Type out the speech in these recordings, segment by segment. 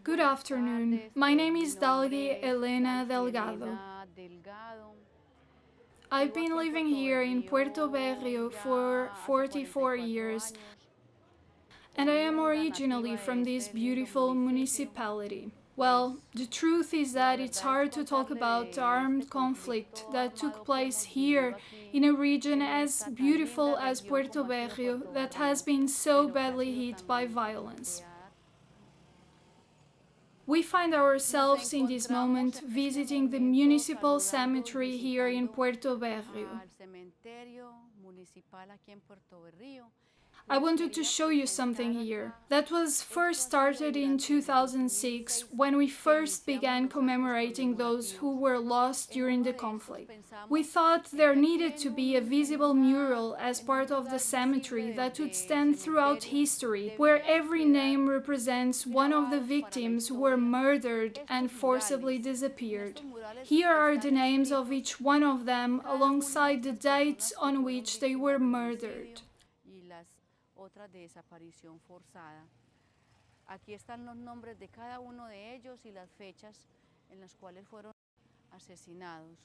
Good afternoon. My name is Dalgy Elena Delgado. I've been living here in Puerto Berrio for 44 years, and I am originally from this beautiful municipality. Well, the truth is that it's hard to talk about the armed conflict that took place here in a region as beautiful as Puerto Berrio that has been so badly hit by violence. We find ourselves in this moment visiting the municipal cemetery here in Puerto Berrio. I wanted to show you something here that was first started in 2006 when we first began commemorating those who were lost during the conflict. We thought there needed to be a visible mural as part of the cemetery that would stand throughout history, where every name represents one of the victims who were murdered and forcibly disappeared. Here are the names of each one of them alongside the dates on which they were murdered. Otra desaparición forzada. Aquí están los nombres de cada uno de ellos y las fechas en las cuales fueron asesinados.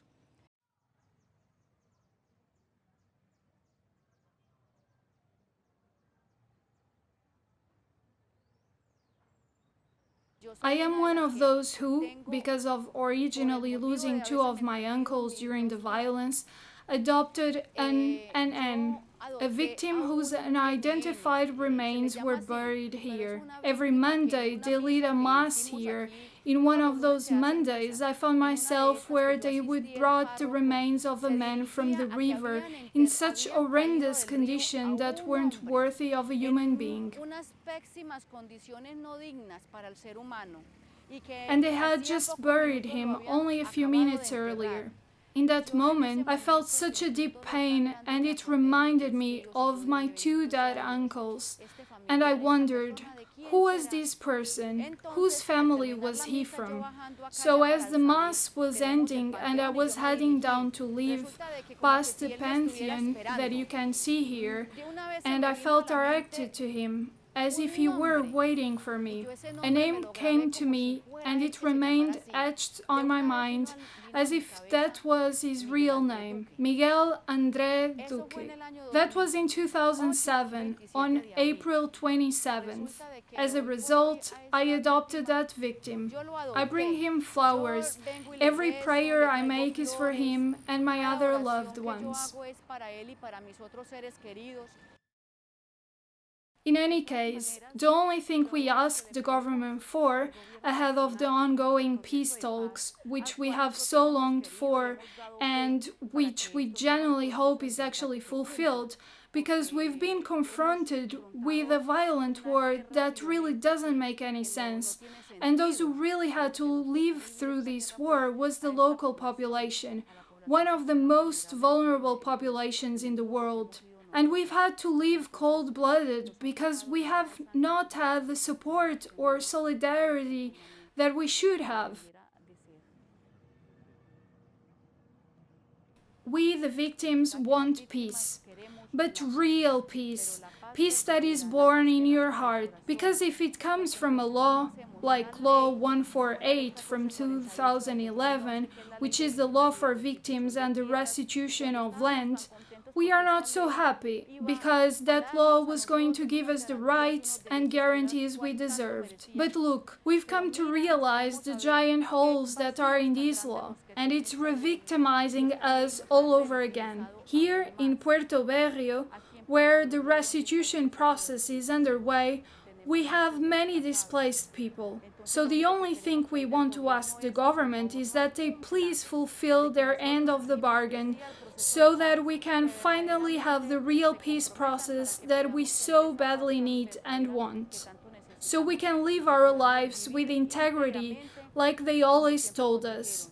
I am one of those who, because of originally losing two of my uncles during the violence, adopted an NN, a victim whose unidentified remains were buried here. Every Monday they lead a mass here. In one of those Mondays I found myself where they would brought the remains of a man from the river in such horrendous condition that weren't worthy of a human being. And they had just buried him only a few minutes earlier. In that moment, I felt such a deep pain, and it reminded me of my two dead uncles. And I wondered, who was this person? Whose family was he from? So as the mass was ending and I was heading down to leave, past the pantheon that you can see here, and I felt directed to him, as if he were waiting for me. A name came to me, and it remained etched on my mind as if that was his real name, Miguel André Duque. That was in 2007, on April 27th. As a result, I adopted that victim. I bring him flowers. Every prayer I make is for him and my other loved ones. In any case, the only thing we ask the government for, ahead of the ongoing peace talks, which we have so longed for and which we genuinely hope is actually fulfilled, because we've been confronted with a violent war that really doesn't make any sense, and those who really had to live through this war was the local population, one of the most vulnerable populations in the world. And we've had to live cold-blooded because we have not had the support or solidarity that we should have. We, the victims, want peace, but real peace. Peace that is born in your heart, because if it comes from a law, like Law 148 from 2011, which is the law for victims and the restitution of land, we are not so happy, because that law was going to give us the rights and guarantees we deserved. But look, we've come to realize the giant holes that are in this law, and it's re-victimizing us all over again. Here in Puerto Berrio, where the restitution process is underway, we have many displaced people. So the only thing we want to ask the government is that they please fulfill their end of the bargain, so that we can finally have the real peace process that we so badly need and want. So we can live our lives with integrity like they always told us.